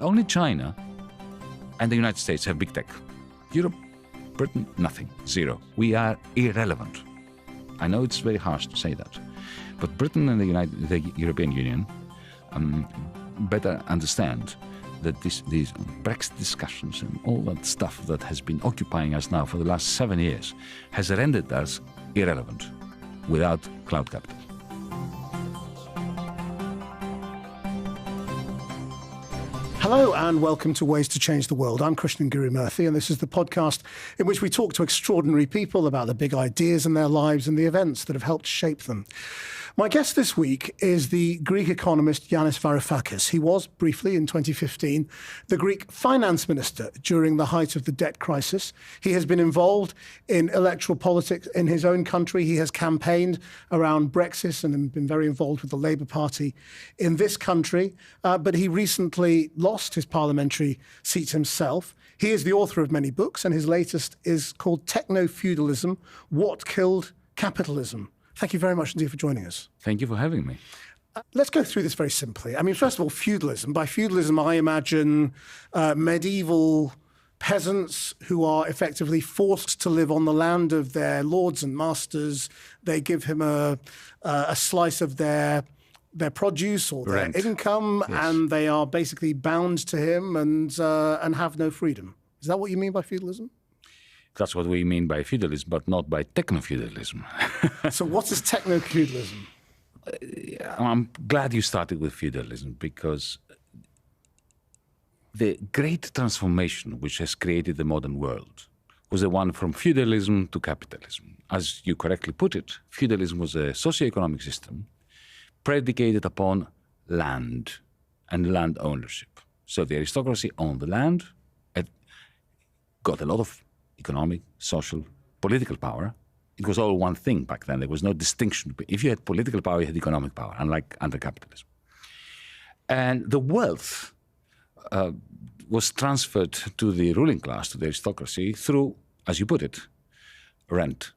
Only China and the United States have big tech. Europe, Britain, nothing, zero. We are irrelevant. I know it's very harsh to say that, but Britain and the European Union better understand that these Brexit discussions and all that stuff that has been occupying us now for the last 7 years has rendered us irrelevant without cloud capital. Hello and welcome to Ways to Change the World. I'm Krishnan Gurumurthy, and this is the podcast in which we talk to extraordinary people about the big ideas in their lives and the events that have helped shape them. My guest this week is the Greek economist Yanis Varoufakis. He was, briefly, in 2015, the Greek finance minister during the height of the debt crisis. He has been involved in electoral politics in his own country. He has campaigned around Brexit and been very involved with the Labour Party in this country. But he recently lost his parliamentary seat himself. He is the author of many books, and his latest is called Tecnofeudalism: What Killed Capitalism? Thank you very much indeed for joining us. Thank you for having me. Let's go through this very simply. I mean, first of all, feudalism. By feudalism, I imagine medieval peasants who are effectively forced to live on the land of their lords and masters. They give him a slice of their produce or their income, yes. And they are basically bound to him and have no freedom. Is that what you mean by feudalism? That's what we mean by feudalism, but not by technofeudalism. So what is technofeudalism? I'm glad you started with feudalism, because the great transformation which has created the modern world was the one from feudalism to capitalism. As you correctly put it, feudalism was a socio-economic system predicated upon land and land ownership. So the aristocracy owned the land, it got a lot of economic, social, political power. It was all one thing back then. There was no distinction. If you had political power, you had economic power, unlike under capitalism. And the wealth was transferred to the ruling class, to the aristocracy, through, as you put it, rent,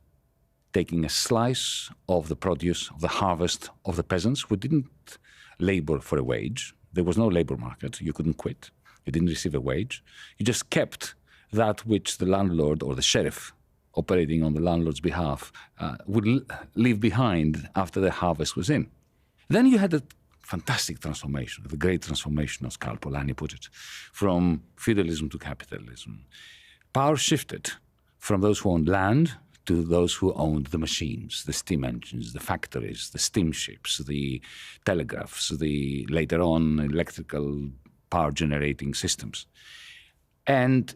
taking a slice of the produce, of the harvest of the peasants who didn't labor for a wage. There was no labor market. You couldn't quit. You didn't receive a wage. You just kept that which the landlord or the sheriff operating on the landlord's behalf would leave behind after the harvest was in. Then you had a fantastic transformation, the great transformation, as Karl Polanyi put it, from feudalism to capitalism. Power shifted from those who owned land to those who owned the machines, the steam engines, the factories, the steamships, the telegraphs, the later on electrical power generating systems. And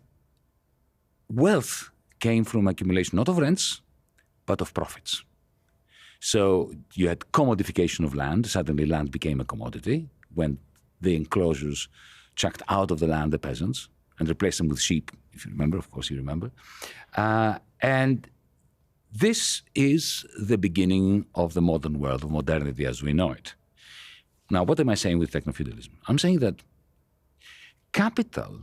wealth came from accumulation not of rents, but of profits. So you had commodification of land. Suddenly land became a commodity when the enclosures chucked out of the land the peasants and replaced them with sheep, if you remember. Of course you remember. And this is the beginning of the modern world, of modernity as we know it. Now, what am I saying with technofeudalism? I'm saying that capital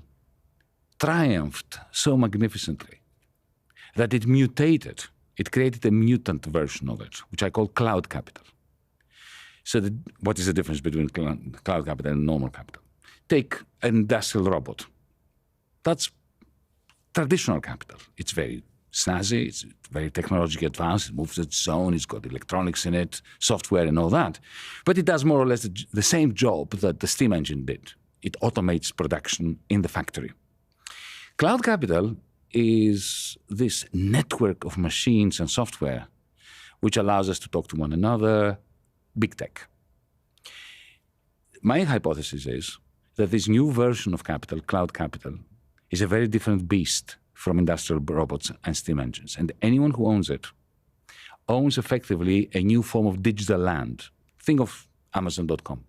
triumphed so magnificently that it mutated. It created a mutant version of it, which I call cloud capital. So what is the difference between cloud capital and normal capital? Take an industrial robot. That's traditional capital. It's very snazzy, it's very technologically advanced, it moves its own, it's got electronics in it, software and all that. But it does more or less the same job that the steam engine did. It automates production in the factory. Cloud capital is this network of machines and software which allows us to talk to one another, big tech. My hypothesis is that this new version of capital, cloud capital, is a very different beast from industrial robots and steam engines. And anyone who owns it owns effectively a new form of digital land. Think of Amazon.com.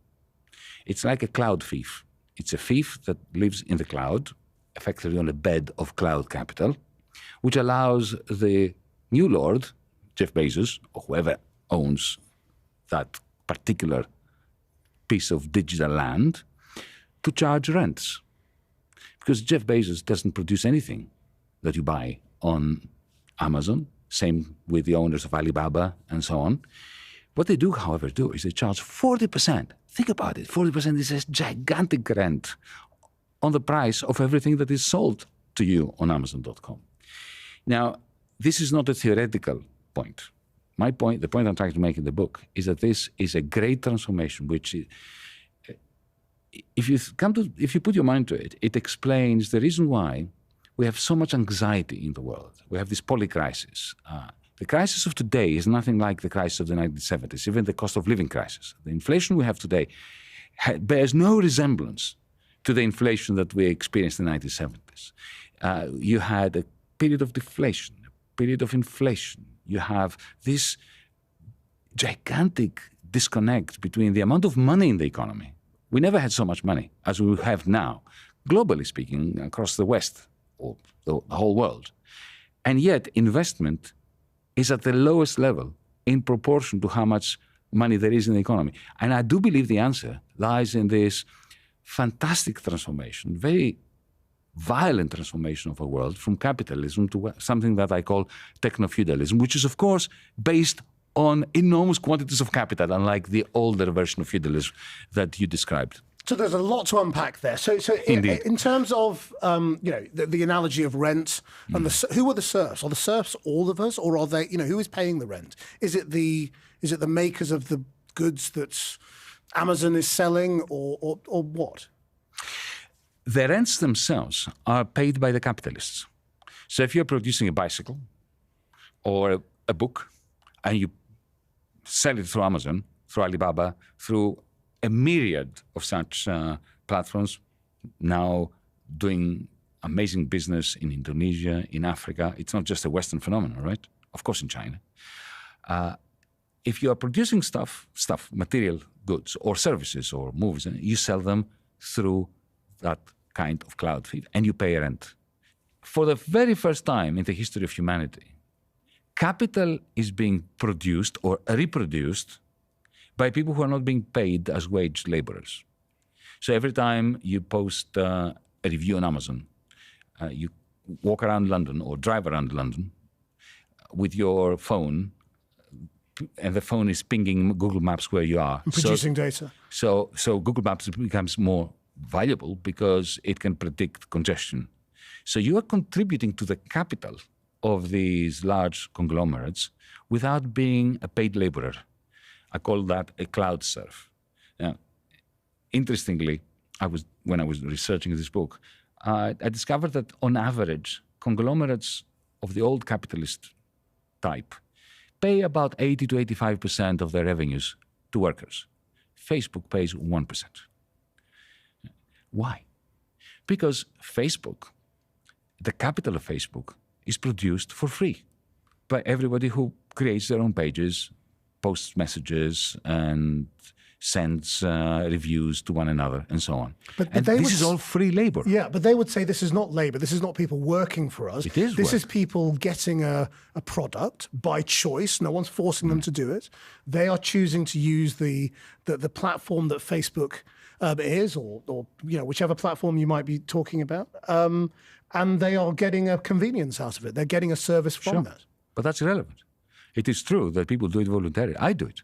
It's like a cloud thief. It's a thief that lives in the cloud, effectively on a bed of cloud capital, which allows the new lord, Jeff Bezos, or whoever owns that particular piece of digital land, to charge rents. Because Jeff Bezos doesn't produce anything that you buy on Amazon, same with the owners of Alibaba and so on. What they do, however, is they charge 40%. Think about it, 40% is a gigantic rent on the price of everything that is sold to you on Amazon.com. Now, this is not a theoretical point. My point, the point I'm trying to make in the book, is that this is a great transformation, which is, if you put your mind to it, it explains the reason why we have so much anxiety in the world. We have this polycrisis. The crisis of today is nothing like the crisis of the 1970s, even the cost of living crisis. The inflation we have today bears no resemblance to the inflation that we experienced in the 1970s. You had a period of deflation, a period of inflation. You have this gigantic disconnect between the amount of money in the economy. We never had so much money as we have now, globally speaking, across the West or the whole world. And yet investment is at the lowest level in proportion to how much money there is in the economy. And I do believe the answer lies in this fantastic transformation, very violent transformation of our world from capitalism to something that I call tecnofeudalism, which is, of course, based on enormous quantities of capital, unlike the older version of feudalism that you described. So there's a lot to unpack there. So in terms of the analogy of rent and who are the serfs? Are the serfs all of us, or are they? Who is paying the rent? Is it the makers of the goods that Amazon is selling, or what? The rents themselves are paid by the capitalists. So if you're producing a bicycle or a book, and you sell it through Amazon, through Alibaba, through a myriad of such platforms, now doing amazing business in Indonesia, in Africa. It's not just a Western phenomenon, right? Of course, in China. If you are producing stuff, material goods or services or movies, you sell them through that kind of cloud feed, and you pay rent. For the very first time in the history of humanity, capital is being produced or reproduced by people who are not being paid as wage laborers. So every time you post a review on Amazon, you walk around London or drive around London with your phone, and the phone is pinging Google Maps where you are. Producing data. So Google Maps becomes more valuable because it can predict congestion. So you are contributing to the capital of these large conglomerates without being a paid laborer. I call that a cloud serf. Now, interestingly, when I was researching this book, I discovered that on average, conglomerates of the old capitalist type pay about 80 to 85% of their revenues to workers. Facebook pays 1%. Why? Because Facebook, the capital of Facebook, is produced for free by everybody who creates their own pages, posts messages, and sends reviews to one another, and so on. But this is all free labor. Yeah, but they would say this is not labor. This is not people working for us. It is This work. is people getting a product by choice. No one's forcing them to do it. They are choosing to use the platform that Facebook is, or whichever platform you might be talking about, and they are getting a convenience out of it. They're getting a service from that. But that's irrelevant. It is true that people do it voluntarily. I do it.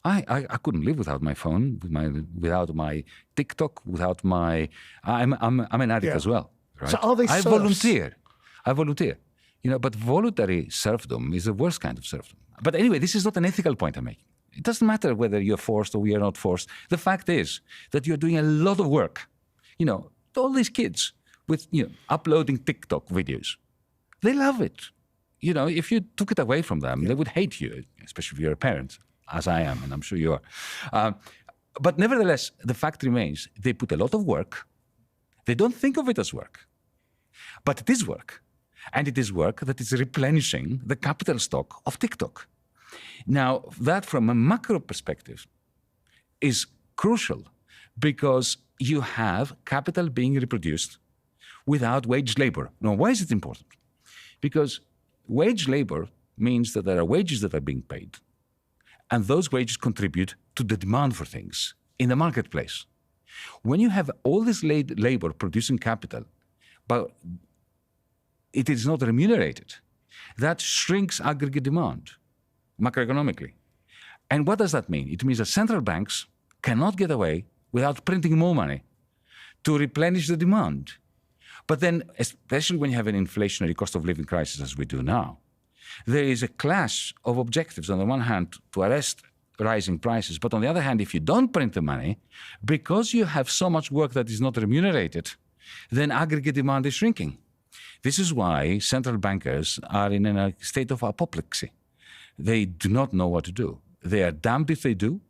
I couldn't live without my phone, without my TikTok, without my. I'm an addict as well. Right? So are they serfs? I volunteer. But voluntary serfdom is the worst kind of serfdom. But anyway, this is not an ethical point I'm making. It doesn't matter whether you're forced or you're not forced. The fact is that you're doing a lot of work. All these kids with uploading TikTok videos, they love it. If you took it away from them, they would hate you, especially if you're a parent, as I am, and I'm sure you are. But nevertheless, the fact remains, they put a lot of work. They don't think of it as work. But it is work. And it is work that is replenishing the capital stock of TikTok. Now, that from a macro perspective is crucial because you have capital being reproduced without wage labor. Now, why is it important? Because wage labor means that there are wages that are being paid, and those wages contribute to the demand for things in the marketplace. When you have all this labor producing capital, but it is not remunerated, that shrinks aggregate demand macroeconomically. And what does that mean? It means that central banks cannot get away without printing more money to replenish the demand. But then, especially when you have an inflationary cost of living crisis as we do now, there is a clash of objectives. On the one hand, to arrest rising prices, but on the other hand, if you don't print the money, because you have so much work that is not remunerated, then aggregate demand is shrinking. This is why central bankers are in a state of apoplexy. They do not know what to do. They are damned if they do,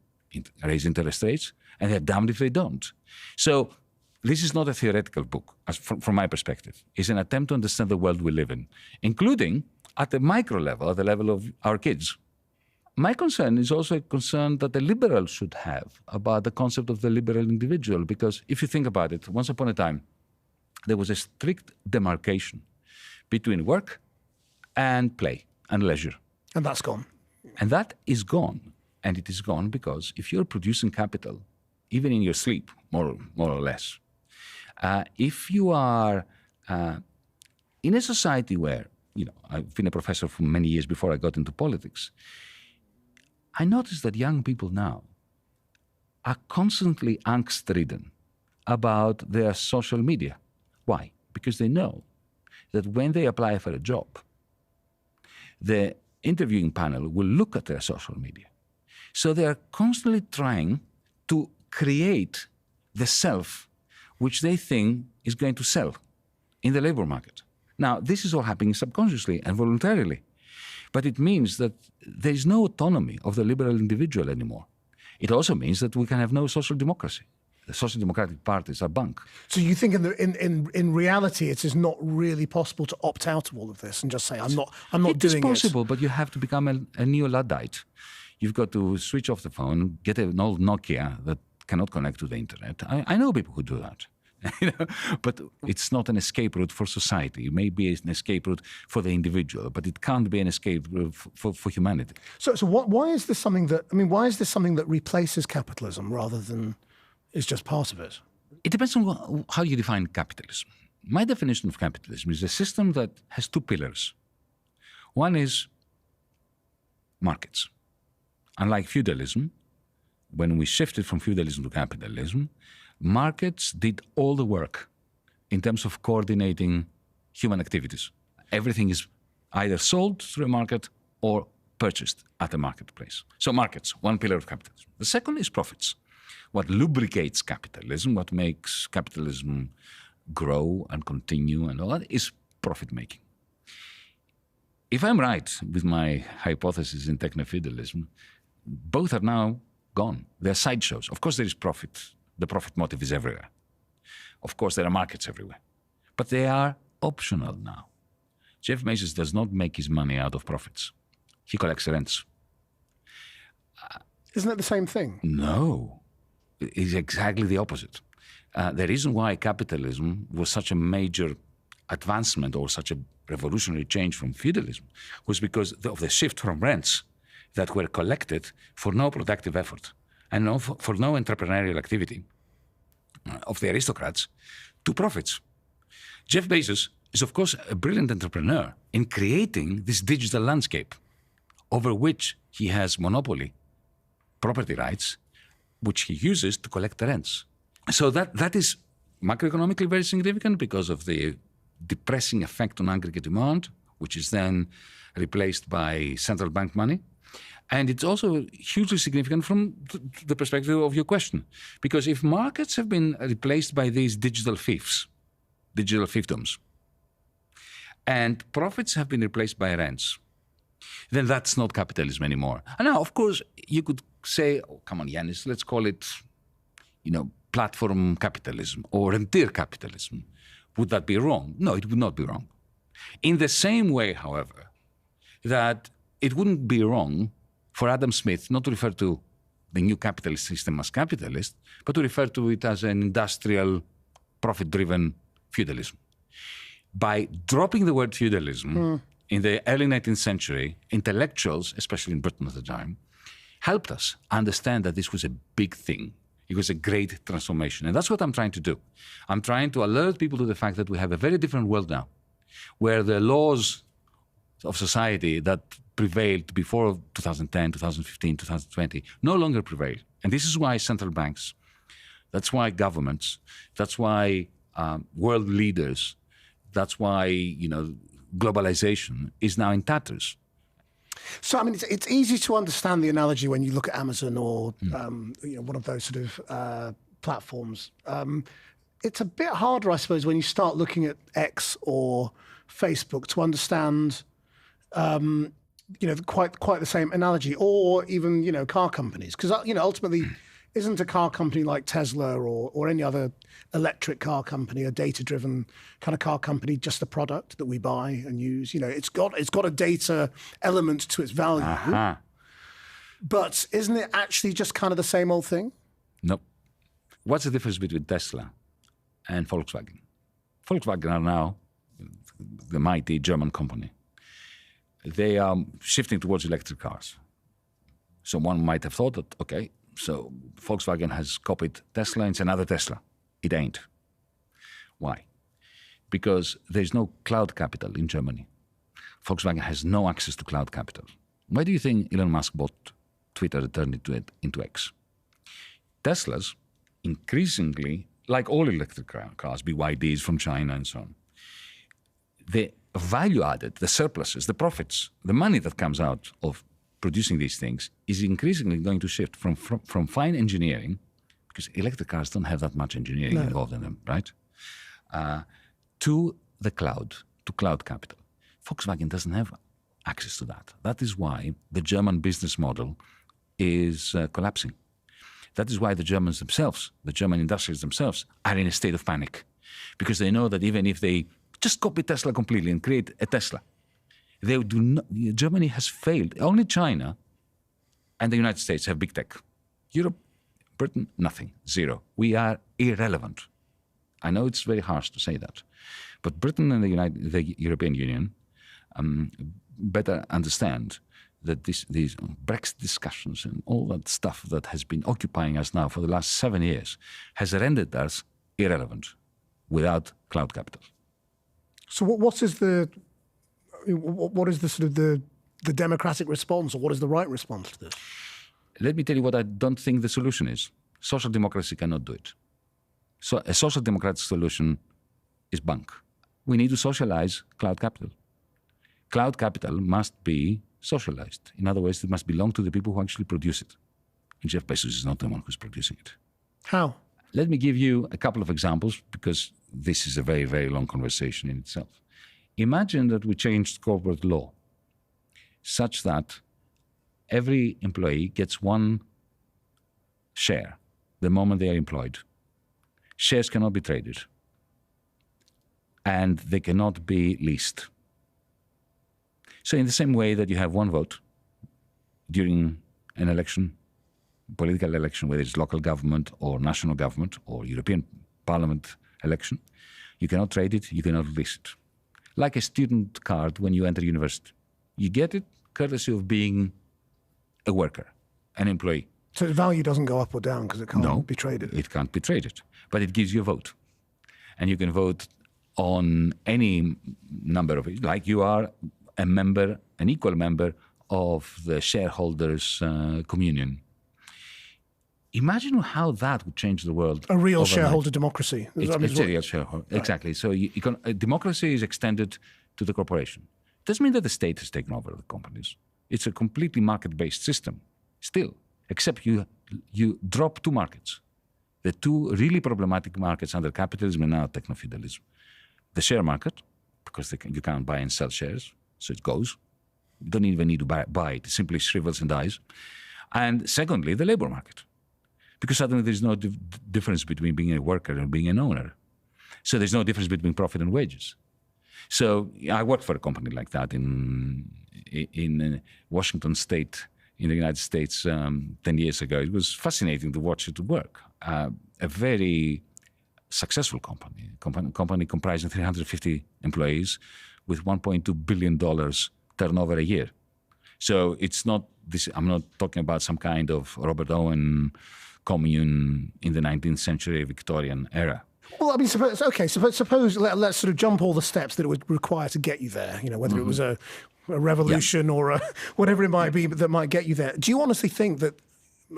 raise interest rates, and they're damned if they don't. So this is not a theoretical book, from my perspective. It's an attempt to understand the world we live in, including at the micro level, at the level of our kids. My concern is also a concern that the liberals should have about the concept of the liberal individual, because if you think about it, once upon a time, there was a strict demarcation between work and play and leisure. And that's gone. And that is gone. And it is gone because if you're producing capital, even in your sleep, more or less, if you are in a society where, I've been a professor for many years before I got into politics, I noticed that young people now are constantly angst-ridden about their social media. Why? Because they know that when they apply for a job, the interviewing panel will look at their social media. So they are constantly trying to create the self which they think is going to sell in the labor market. Now, this is all happening subconsciously and voluntarily, but it means that there is no autonomy of the liberal individual anymore. It also means that we can have no social democracy. The social democratic parties are bunk. So you think in reality it is not really possible to opt out of all of this and just say, I'm not doing it? It's possible, but you have to become a neo-Luddite. You've got to switch off the phone, get an old Nokia that cannot connect to the internet. I know people who do that. But it's not an escape route for society. It may be an escape route for the individual, but it can't be an escape route for humanity. So why is this something that replaces capitalism rather than is just part of it? It depends on how you define capitalism. My definition of capitalism is a system that has two pillars. One is markets. Unlike feudalism, when we shifted from feudalism to capitalism, markets did all the work in terms of coordinating human activities. Everything is either sold through a market or purchased at a marketplace. So markets, one pillar of capitalism. The second is profits. What lubricates capitalism, what makes capitalism grow and continue and all that is profit making. If I'm right with my hypothesis in tecnofeudalism, both are now gone. They're sideshows. Of course there is profit. The profit motive is everywhere. Of course there are markets everywhere. But they are optional now. Jeff Bezos does not make his money out of profits. He collects rents. Isn't that the same thing? No. It's exactly the opposite. The reason why capitalism was such a major advancement or such a revolutionary change from feudalism was because of the shift from rents that were collected for no productive effort and for no entrepreneurial activity of the aristocrats to profits. Jeff Bezos is, of course, a brilliant entrepreneur in creating this digital landscape over which he has monopoly property rights, which he uses to collect the rents. So that is macroeconomically very significant because of the depressing effect on aggregate demand, which is then replaced by central bank money. And it's also hugely significant from the perspective of your question. Because if markets have been replaced by these digital fiefs, digital fiefdoms, and profits have been replaced by rents, then that's not capitalism anymore. And now, of course, you could say, oh, come on, Yanis, let's call it, platform capitalism or rentier capitalism. Would that be wrong? No, it would not be wrong. In the same way, however, that it wouldn't be wrong for Adam Smith not to refer to the new capitalist system as capitalist, but to refer to it as an industrial, profit-driven feudalism. By dropping the word feudalism in the early 19th century, intellectuals, especially in Britain at the time, helped us understand that this was a big thing. It was a great transformation. And that's what I'm trying to do. I'm trying to alert people to the fact that we have a very different world now, where the laws of society that prevailed before 2010, 2015, 2020 no longer prevail. And this is why central banks, That's why governments, that's why world leaders, that's why, globalization is now in tatters. So, I mean, it's easy to understand the analogy when you look at Amazon or one of those sort of platforms. It's a bit harder, I suppose, when you start looking at X or Facebook to understand, quite the same analogy, or even, car companies. Because, ultimately, isn't a car company like Tesla or any other electric car company, a data-driven kind of car company, just a product that we buy and use? It's got a data element to its value. Uh-huh. But isn't it actually just kind of the same old thing? No. What's the difference between Tesla and Volkswagen? Volkswagen are now the mighty German company. They are shifting towards electric cars. So one might have thought that, okay, so Volkswagen has copied Tesla, it's another Tesla. It ain't. Why? Because there's no cloud capital in Germany. Volkswagen has no access to cloud capital. Why do you think Elon Musk bought Twitter and turned it into X? Teslas, increasingly, like all electric cars, BYDs from China and so on, the value added, the surpluses, the profits, the money that comes out of producing these things is increasingly going to shift from fine engineering, because electric cars don't have that much engineering involved in them, right? To the cloud, to cloud capital. Volkswagen doesn't have access to that. That is why the German business model is collapsing. That is why the Germans themselves, the German industrialists themselves, are in a state of panic, because they know that even if they just copy Tesla completely and create a Tesla, they do not. Germany has failed. Only China and the United States have big tech. Europe, Britain, nothing, zero. We are irrelevant. I know it's very harsh to say that, but Britain and the European Union better understand that these Brexit discussions and all that stuff that has been occupying us now for the last 7 years has rendered us irrelevant without cloud capital. So what is the sort of the democratic response, or what is the right response to this? Let me tell you what I don't think the solution is. Social democracy cannot do it. So a social democratic solution is bank. We need to socialize cloud capital. Cloud capital must be socialized. In other words, it must belong to the people who actually produce it. And Jeff Bezos is not the one who's producing it. How? Let me give you a couple of examples, because this is a very, very long conversation in itself. Imagine that we changed corporate law such that every employee gets one share the moment they are employed. Shares cannot be traded, and they cannot be leased. So in the same way that you have one vote during an election, political election, whether it's local government or national government or European Parliament election, you cannot trade it, you cannot lease it. Like a student card when you enter university. You get it courtesy of being a worker, an employee. So the value doesn't go up or down because it can't be traded? It can't be traded, but it gives you a vote. And you can vote on any number of it, like you are a member, an equal member of the shareholders' communion. Imagine how that would change the world. A real overnight. Shareholder democracy. It's a real shareholder, right. Exactly. So democracy is extended to the corporation. It doesn't mean that the state has taken over the companies. It's a completely market-based system still, except you drop two markets. The two really problematic markets under capitalism and now tecnofeudalism. The share market, because you can't buy and sell shares, so it goes. You don't even need to buy it. It simply shrivels and dies. And secondly, the labor market. Because suddenly there's no difference between being a worker and being an owner. So there's no difference between profit and wages. So I worked for a company like that in Washington State in the United States 10 years ago. It was fascinating to watch it work. A very successful company comprising 350 employees with $1.2 billion turnover a year. So it's not this. I'm not talking about some kind of Robert Owen commune in the 19th century Victorian era. Well, I mean, suppose let's sort of jump all the steps that it would require to get you there, whether it was a revolution or whatever it might be that might get you there. Do you honestly think that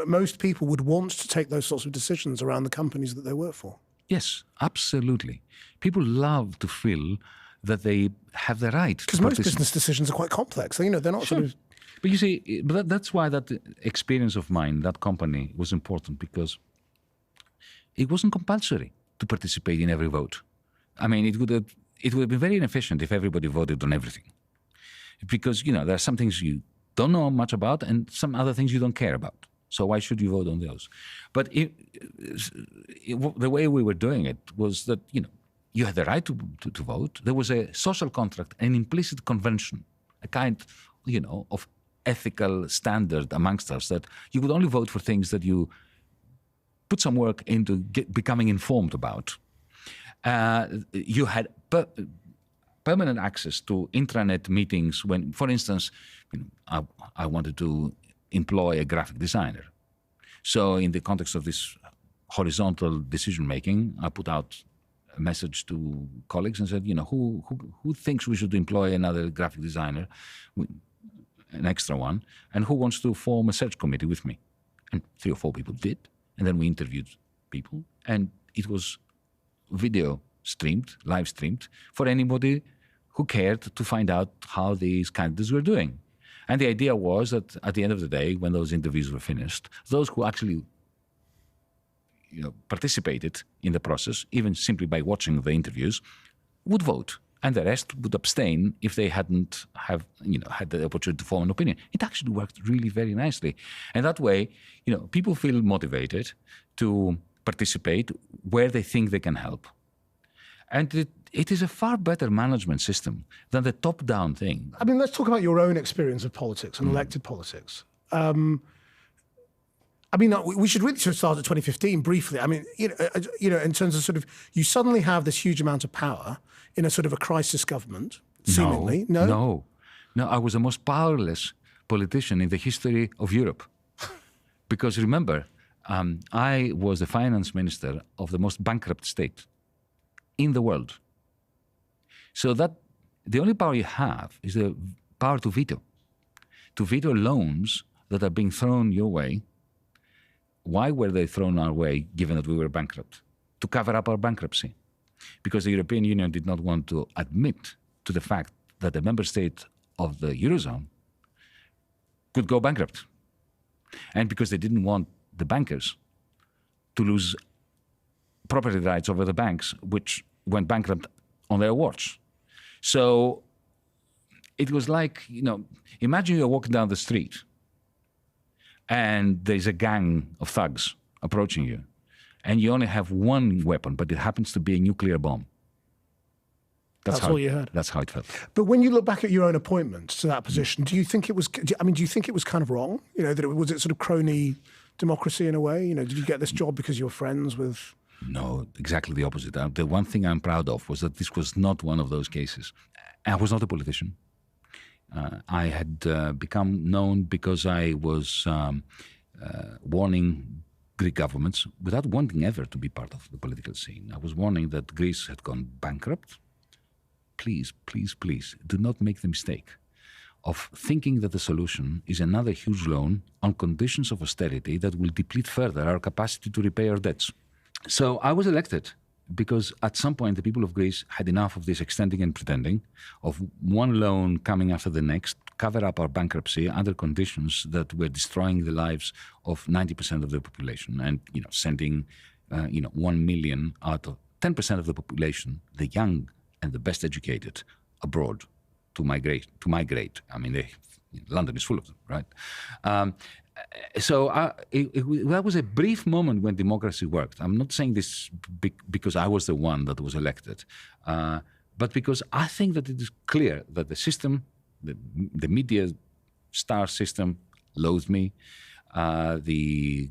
most people would want to take those sorts of decisions around the companies that they work for. Yes, absolutely. People love to feel that they have the right. Because most business decisions are quite complex. You know, they're not sure. sort of... But you see, that's why that experience of mine, that company, was important, because it wasn't compulsory to participate in every vote. I mean, it would have been very inefficient if everybody voted on everything. Because, you know, there are some things you don't know much about and some other things you don't care about. So why should you vote on those? But the way we were doing it was that, you know, you had the right to vote. There was a social contract, an implicit convention, a kind, you know, of ethical standard amongst us, that you would only vote for things that you put some work into becoming informed about. You had permanent access to intranet meetings when, for instance, you know, I wanted to employ a graphic designer. So in the context of this horizontal decision-making, I put out a message to colleagues and said, you know, who thinks we should employ another graphic designer, an extra one, and who wants to form a search committee with me? And 3 or 4 people did. And then we interviewed people, and it was video streamed, live streamed, for anybody who cared to find out how these candidates were doing. And the idea was that at the end of the day, when those interviews were finished, those who actually, you know, participated in the process, even simply by watching the interviews, would vote, and the rest would abstain if they hadn't had the opportunity to form an opinion. It actually worked really very nicely, and that way, you know, people feel motivated to participate where they think they can help, and it is a far better management system than the top-down thing. I mean, let's talk about your own experience of politics and elected politics. I mean, we should really start at 2015 briefly. I mean, you know, in terms of sort of, you suddenly have this huge amount of power in a sort of a crisis government, seemingly. No, I was the most powerless politician in the history of Europe. Because remember, I was the finance minister of the most bankrupt state in the world. So that the only power you have is the power to veto loans that are being thrown your way. Why were they thrown our way, given that we were bankrupt? To cover up our bankruptcy. Because the European Union did not want to admit to the fact that a member state of the Eurozone could go bankrupt. And because they didn't want the bankers to lose property rights over the banks, which went bankrupt on their watch. So it was like, you know, imagine you're walking down the street and there's a gang of thugs approaching you, and you only have one weapon, but it happens to be a nuclear bomb. That's all you had. That's how it felt. But when you look back at your own appointment to that position, do you think it was kind of wrong? You know, was it sort of crony democracy in a way? You know, did you get this job because you're friends with... No, exactly the opposite. The one thing I'm proud of was that this was not one of those cases. I was not a politician. I had become known because I was warning Greek governments, without wanting ever to be part of the political scene. I was warning that Greece had gone bankrupt. Please, please, please, do not make the mistake of thinking that the solution is another huge loan on conditions of austerity that will deplete further our capacity to repay our debts. So I was elected because at some point the people of Greece had enough of this extending and pretending, of one loan coming after the next, cover up our bankruptcy under conditions that were destroying the lives of 90% of the population, and, you know, sending 1 million out of 10% of the population, the young and the best educated, abroad to migrate. I mean, London is full of them, right? So that was a brief moment when democracy worked. I'm not saying this because I was the one that was elected, but because I think that it is clear that the system, the media star system, loathed me. The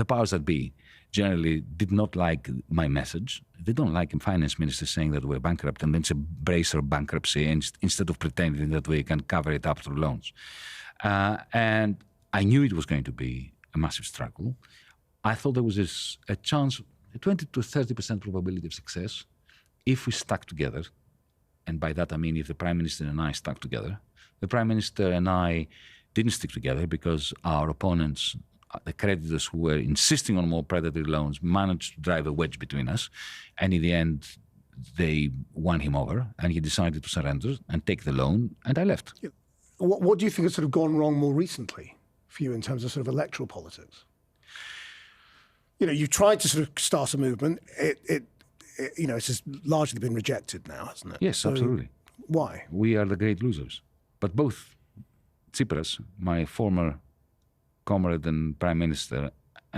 powers that be generally did not like my message. They don't like a finance minister saying that we're bankrupt and then embrace our bankruptcy instead of pretending that we can cover it up through loans. And I knew it was going to be a massive struggle. I thought there was a chance, a 20 to 30% probability of success if we stuck together. And by that I mean if the Prime Minister and I stuck together. The Prime Minister and I didn't stick together because our opponents, the creditors who were insisting on more predatory loans, managed to drive a wedge between us. And in the end, they won him over and he decided to surrender and take the loan, and I left. Yeah. What do you think has sort of gone wrong more recently for you in terms of sort of electoral politics? You tried to sort of start a movement. It's just largely been rejected now, hasn't it? Yes, absolutely. Why? We are the great losers. But both Tsipras, my former comrade and prime minister,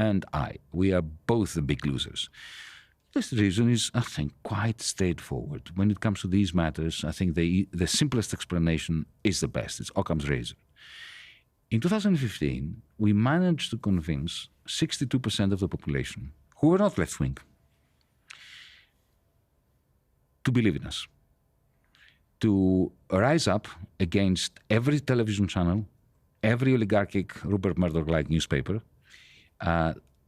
and we are both the big losers. This reason is, I think, quite straightforward. When it comes to these matters, I think the simplest explanation is the best. It's Occam's razor. In 2015, we managed to convince 62% of the population, who were not left-wing, to believe in us, to rise up against every television channel, every oligarchic Rupert Murdoch-like newspaper,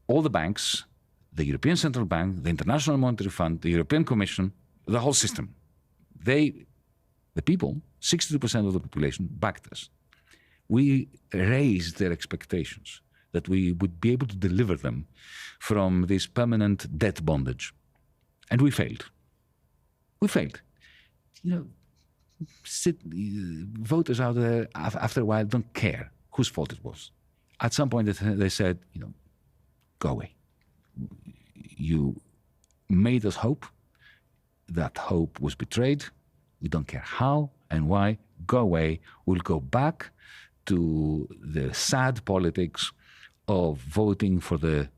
all the banks, the European Central Bank, the International Monetary Fund, the European Commission, the whole system. The people, 62% of the population, backed us. We raised their expectations that we would be able to deliver them from this permanent debt bondage. And we failed. We failed. Voters out there, after a while, don't care whose fault it was. At some point, they said, go away. You made us hope. That hope was betrayed. We don't care how and why. Go away. We'll go back to the sad politics of voting for the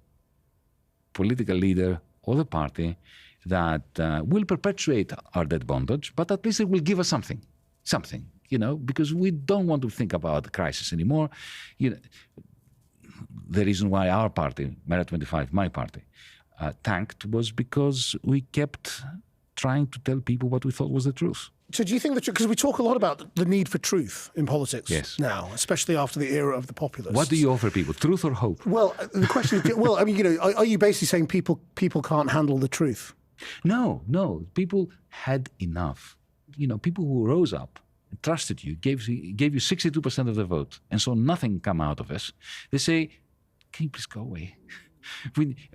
political leader or the party that will perpetuate our debt bondage, but at least it will give us something, because we don't want to think about the crisis anymore. The reason why our party, Mera 25, my party, tanked was because we kept trying to tell people what we thought was the truth. So do you think that, because we talk a lot about the need for truth in politics now, especially after the era of the populists. What do you offer people, truth or hope? Well, the question is, are you basically saying people can't handle the truth? No. People had enough. People who rose up, trusted you, gave you 62% of the vote, and saw nothing come out of us. They say, can you please go away?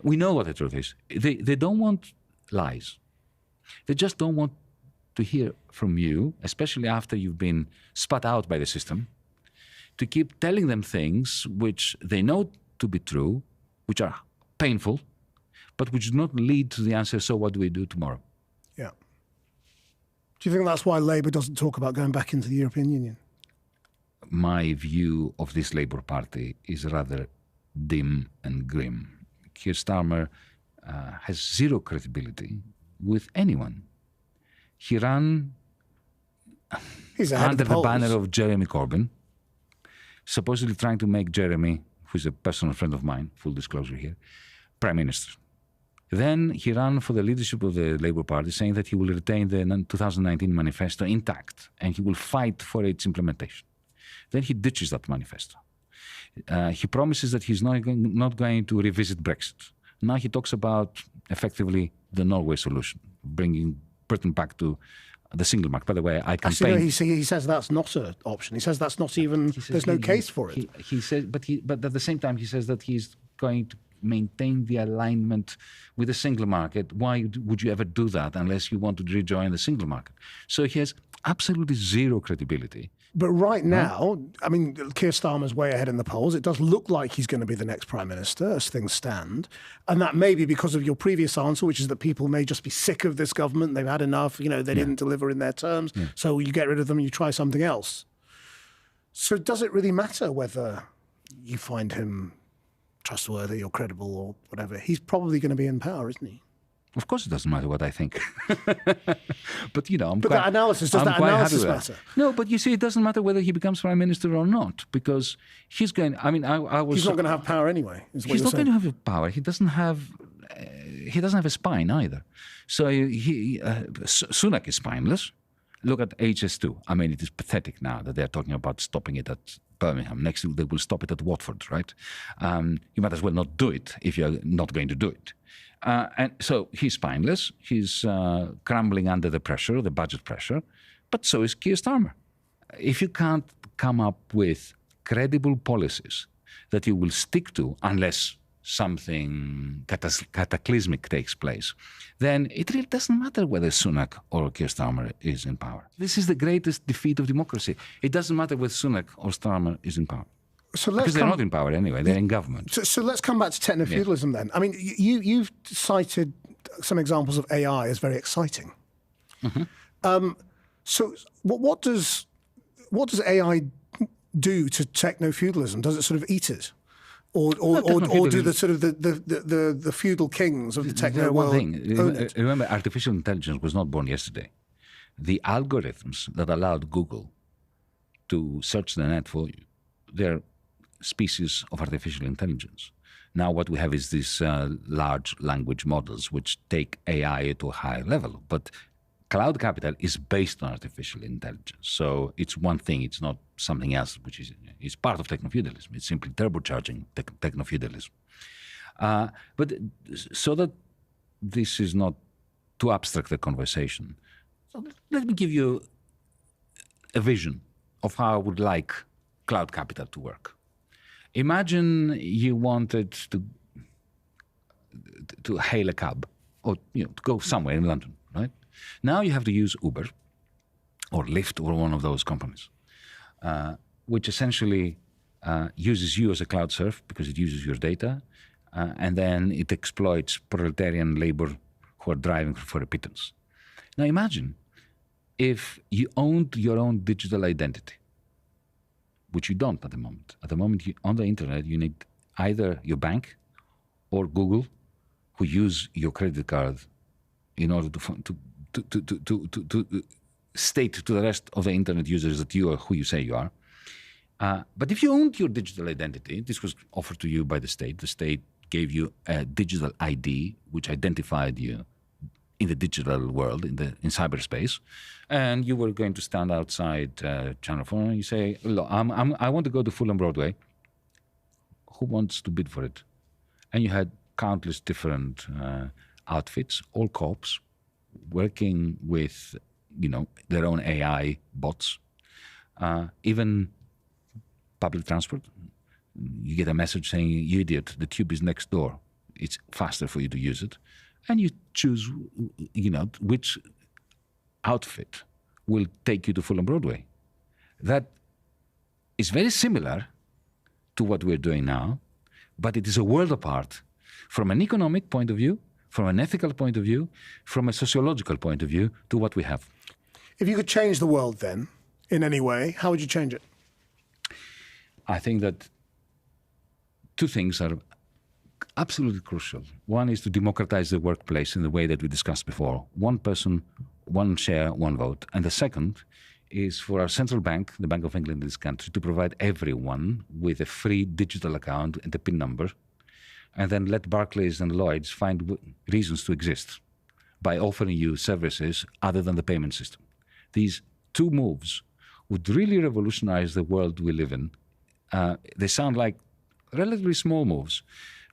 We know what the truth is. They don't want lies. They just don't want to hear from you, especially after you've been spat out by the system, to keep telling them things which they know to be true, which are painful, but which do not lead to the answer, so what do we do tomorrow? Yeah. Do you think that's why Labour doesn't talk about going back into the European Union? My view of this Labour Party is rather dim and grim. Keir Starmer has zero credibility with anyone. He ran under the banner of Jeremy Corbyn, supposedly trying to make Jeremy, who's a personal friend of mine, full disclosure here, Prime Minister. Then he ran for the leadership of the Labour Party, saying that he will retain the 2019 manifesto intact and he will fight for its implementation. Then he ditches that manifesto. He promises that he's not going to revisit Brexit. Now he talks about, effectively, the Norway solution, bringing Britain back to the single market. By the way, I campaign... Actually, he says that's not an option. He says that's not even... There's no case for it. He says, but at the same time, he says that he's going to maintain the alignment with the single market. Why would you ever do that unless you want to rejoin the single market? So he has absolutely zero credibility. But right now, I mean, Keir Starmer's way ahead in the polls. It does look like he's going to be the next Prime Minister as things stand. And that may be because of your previous answer, which is that people may just be sick of this government. They've had enough. They didn't deliver in their terms. Yeah. So you get rid of them and you try something else. So does it really matter whether you find him trustworthy or credible or whatever? He's probably going to be in power, isn't he? Of course it doesn't matter what I think. But, that analysis, does that analysis matter? No, but you see, it doesn't matter whether he becomes Prime Minister or not, because he's going... I mean, He's not going to have power anyway, is what he's you're not saying. going to have power. He doesn't have a spine either. So Sunak is spineless. Look at HS2. I mean, it is pathetic now that they're talking about stopping it at Birmingham. Next week, they will stop it at Watford, right? You might as well not do it if you're not going to do it. And so he's spineless. He's crumbling under the pressure, the budget pressure. But so is Keir Starmer. If you can't come up with credible policies that you will stick to unless something cataclysmic takes place, then it really doesn't matter whether Sunak or Keir Starmer is in power. This is the greatest defeat of democracy. It doesn't matter whether Sunak or Starmer is in power. Because they're not in power anyway, they're in government. So let's come back to technofeudalism then. I mean, you've cited some examples of AI as very exciting. So what does AI do to technofeudalism? Does it sort of eat it? Or do the sort of the feudal kings of the techno world own it? Remember, artificial intelligence was not born yesterday. The algorithms that allowed Google to search the net for you, they're species of artificial intelligence. Now what we have is these large language models which take AI to a higher level. But cloud capital is based on artificial intelligence. So it's one thing, it's not something else, which is part of technofeudalism. It's simply turbocharging technofeudalism. But so that this is not too abstract a conversation, so let me give you a vision of how I would like cloud capital to work. Imagine you wanted to hail a cab or to go somewhere in London, right? Now you have to use Uber or Lyft or one of those companies, which essentially uses you as a cloud serf because it uses your data, and then it exploits proletarian labor who are driving for a pittance. Now imagine if you owned your own digital identity, which you don't at the moment. At the moment, on the internet, you need either your bank or Google, who use your credit card in order to state to the rest of the internet users that you are who you say you are. But if you owned your digital identity, this was offered to you by the state. The state gave you a digital ID, which identified you in the digital world, in cyberspace, and you were going to stand outside Channel 4 and you say, look, I want to go to Fulham Broadway. Who wants to bid for it? And you had countless different outfits, all cops, working with their own AI bots, even public transport. You get a message saying, you idiot, the tube is next door. It's faster for you to use it. And you choose, which outfit will take you to Fulham Broadway. That is very similar to what we're doing now, but it is a world apart from an economic point of view, from an ethical point of view, from a sociological point of view to what we have. If you could change the world then, in any way, how would you change it? I think that two things are absolutely crucial. One is to democratize the workplace in the way that we discussed before. One person, one share, one vote. And the second is for our central bank, the Bank of England in this country, to provide everyone with a free digital account and a PIN number, and then let Barclays and Lloyds find reasons to exist by offering you services other than the payment system. These two moves would really revolutionize the world we live in. They sound like relatively small moves,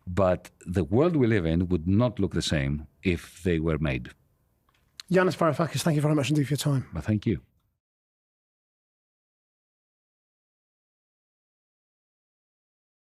but the world we live in would not look the same if they were made. Yanis Varoufakis, thank you very much indeed for your time. Well, thank you.